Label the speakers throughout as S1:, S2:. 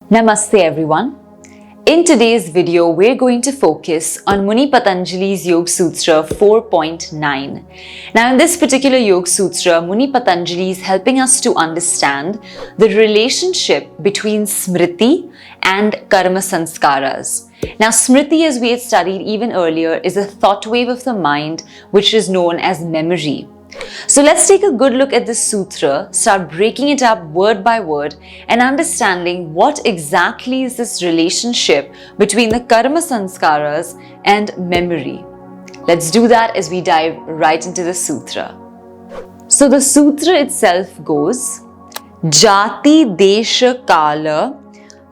S1: Namaste everyone. In today's video, we're going to focus on Muni Patanjali's Yoga Sutra 4.9. Now in this particular Yoga Sutra, Muni Patanjali is helping us to understand the relationship between Smriti and Karma Sanskaras. Now Smriti, as we had studied even earlier, is a thought wave of the mind which is known as memory. So let's take a good look at this sutra, start breaking it up word by word and understanding what exactly is this relationship between the karma sanskaras and memory. Let's do that as we dive right into the sutra. So the sutra itself goes, Jati Desha Kala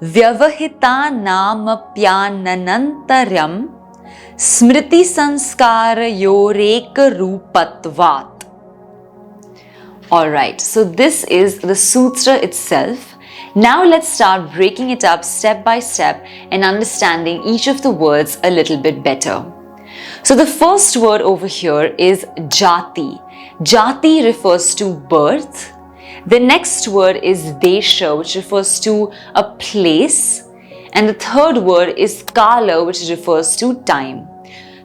S1: Vyavahita Namapyananantaryam Smriti Sanskara Yoreka Rupatvat. Alright, so this is the sutra itself. Now let's start breaking it up step by step and understanding each of the words a little bit better. So the first word over here is jati. Jati refers to birth. The next word is desha, which refers to a place. And the third word is kala, which refers to time.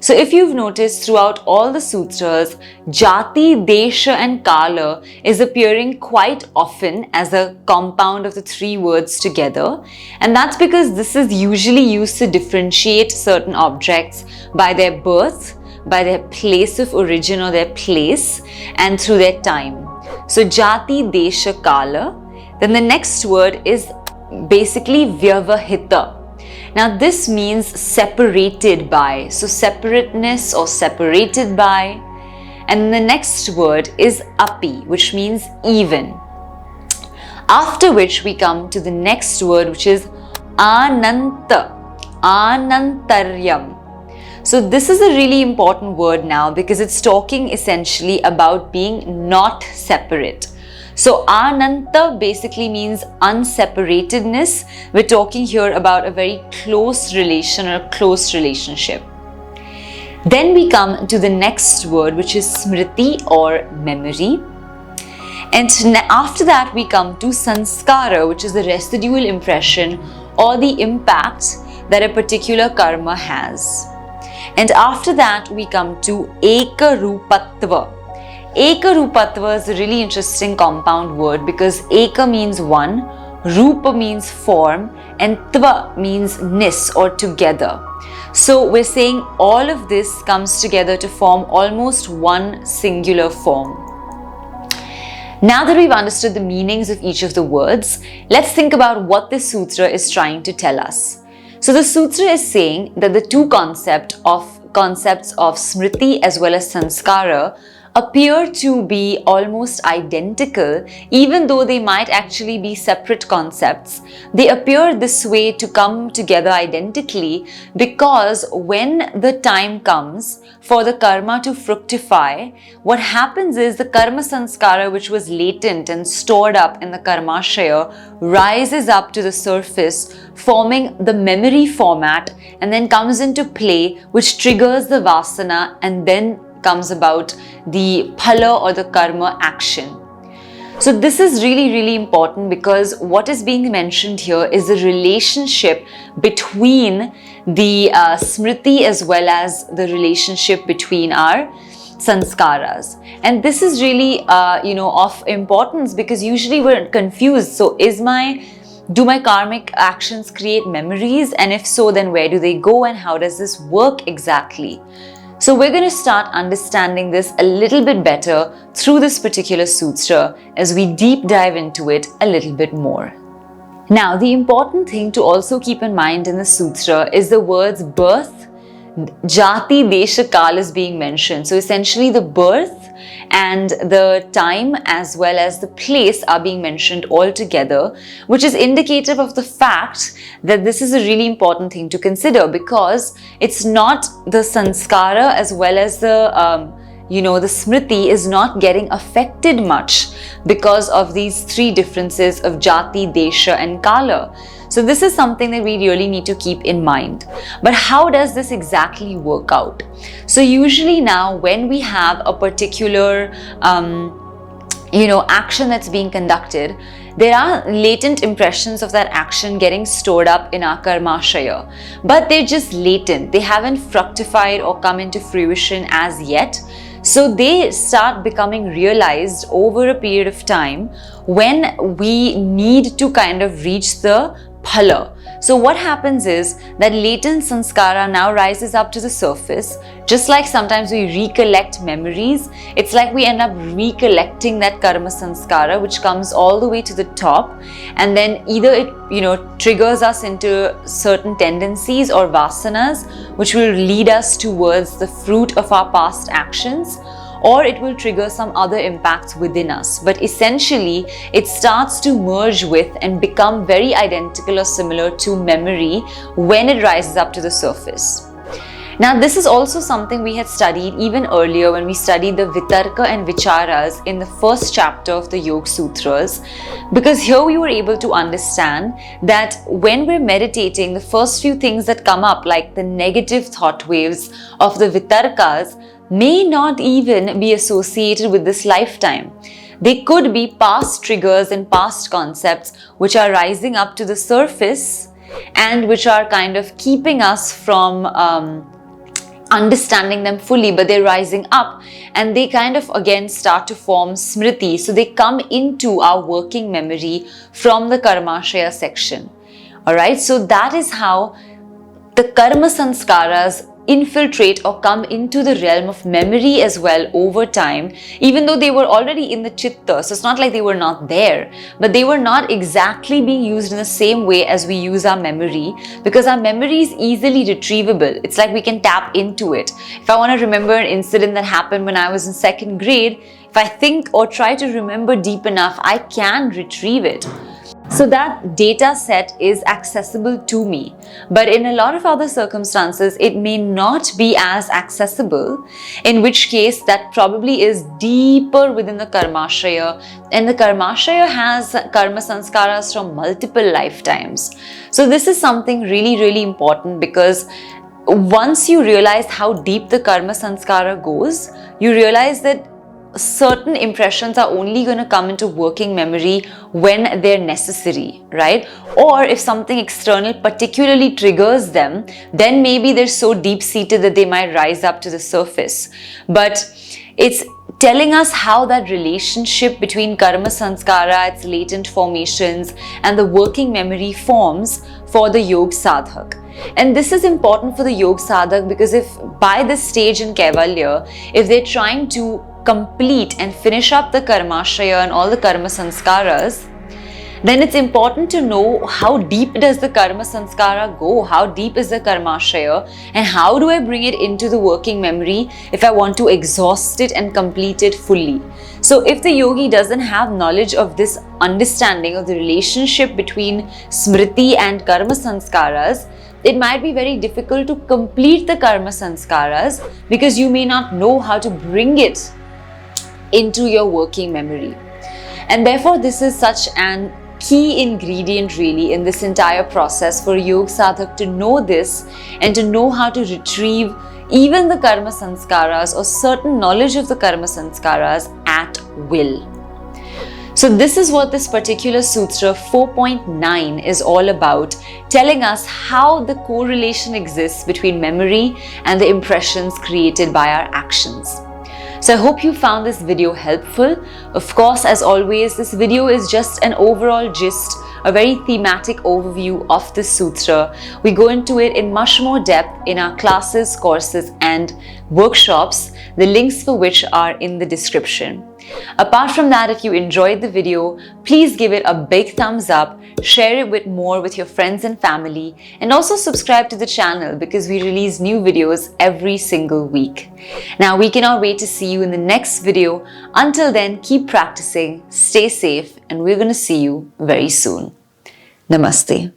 S1: So if you've noticed throughout all the sutras, Jati, Desha and Kala is appearing quite often as a compound of the three words together. And that's because this is usually used to differentiate certain objects by their birth, by their place of origin or their place, and through their time. So Jati, Desha, Kala. Then the next word is basically Vyavahita. Now this means separated by, so separateness or separated by. And the next word is api, which means even. After which we come to the next word, which is ananta, anantaryam. So this is a really important word now because it's talking essentially about being not separate. So ananta basically means unseparatedness. We're talking here about a very close relation or a close relationship. Then we come to the next word, which is smriti or memory. And after that we come to sanskara, which is the residual impression or the impact that a particular karma has. And after that we come to eka rupatva. Eka rupatva is a really interesting compound word because eka means one, rupa means form, and tva means ness or together. So we're saying all of this comes together to form almost one singular form. Now that we've understood the meanings of each of the words, let's think about what this sutra is trying to tell us. So the sutra is saying that the two concepts of smriti as well as sanskara appear to be almost identical, even though they might actually be separate concepts. They appear this way to come together identically because when the time comes for the karma to fructify, what happens is the karma sanskara, which was latent and stored up in the karmashaya, rises up to the surface, forming the memory format, and then comes into play, which triggers the vasana and then comes about the phala or the karma action. So this is really important because what is being mentioned here is the relationship between the smriti as well as the relationship between our sanskaras. And this is really of importance because usually we're confused. So do my karmic actions create memories? And if so, then where do they go and how does this work exactly? So we're going to start understanding this a little bit better through this particular sutra as we deep dive into it a little bit more. Now, the important thing to also keep in mind in the sutra is the words birth, jati, desha, kal is being mentioned. So essentially the birth and the time as well as the place are being mentioned all together, which is indicative of the fact that this is a really important thing to consider because it's not the sanskara as well as the smriti is not getting affected much because of these three differences of jati, desha and kala. So this is something that we really need to keep in mind. But how does this exactly work out? So usually now when we have a particular action that's being conducted, there are latent impressions of that action getting stored up in our karmashaya, but they're just latent. They haven't fructified or come into fruition as yet. So they start becoming realized over a period of time when we need to kind of reach the phala. So what happens is that latent sanskara now rises up to the surface. Just like sometimes we recollect memories, it's like we end up recollecting that karma sanskara, which comes all the way to the top, and then either it triggers us into certain tendencies or vasanas, which will lead us towards the fruit of our past actions, or it will trigger some other impacts within us. But essentially, it starts to merge with and become very identical or similar to memory when it rises up to the surface. Now, this is also something we had studied even earlier when we studied the Vitarka and Vicharas in the first chapter of the Yoga Sutras, because here we were able to understand that when we're meditating, the first few things that come up, like the negative thought waves of the Vitarkas, may not even be associated with this lifetime. They could be past triggers and past concepts which are rising up to the surface and which are kind of keeping us from understanding them fully, but they're rising up and they kind of again start to form Smriti. So they come into our working memory from the Karmashaya section. Alright, so that is how the Karma Sanskaras infiltrate or come into the realm of memory as well over time, even though they were already in the chitta. So it's not like they were not there, but they were not exactly being used in the same way as we use our memory, because our memory is easily retrievable. It's like we can tap into it. If I want to remember an incident that happened when I was in 2nd grade, if I think or try to remember deep enough, I can retrieve it. So that data set is accessible to me. But in a lot of other circumstances, it may not be as accessible, in which case that probably is deeper within the Karmashaya. And the Karmashaya has karma sanskaras from multiple lifetimes. So this is something really, really important, because once you realize how deep the karma sanskara goes, you realize that certain impressions are only going to come into working memory when they're necessary, right? Or if something external particularly triggers them, then maybe they're so deep-seated that they might rise up to the surface. But it's telling us how that relationship between karma sanskara, its latent formations, and the working memory forms for the yoga sadhak. And this is important for the yoga sadhak because if by this stage in Kaivalya, if they're trying to complete and finish up the karmashaya and all the karma sanskaras, then it's important to know how deep does the karma sanskara go, how deep is the karmashaya, and how do I bring it into the working memory if I want to exhaust it and complete it fully. So if the yogi doesn't have knowledge of this understanding of the relationship between smriti and karma sanskaras, it might be very difficult to complete the karma sanskaras because you may not know how to bring it into your working memory. And therefore, this is such an key ingredient really in this entire process for yoga sadhak to know this and to know how to retrieve even the karma sanskaras or certain knowledge of the karma sanskaras at will. So this is what this particular Sutra 4.9 is all about, telling us how the correlation exists between memory and the impressions created by our actions. So I hope you found this video helpful. Of course, as always, this video is just an overall gist, a very thematic overview of the sutra. We go into it in much more depth in our classes, courses, and workshops, the links for which are in the description. Apart from that, if you enjoyed the video, please give it a big thumbs up, share it with your friends and family, and also subscribe to the channel because we release new videos every single week. Now, we cannot wait to see you in the next video. Until then, keep practicing, stay safe, and we're going to see you very soon. Namaste.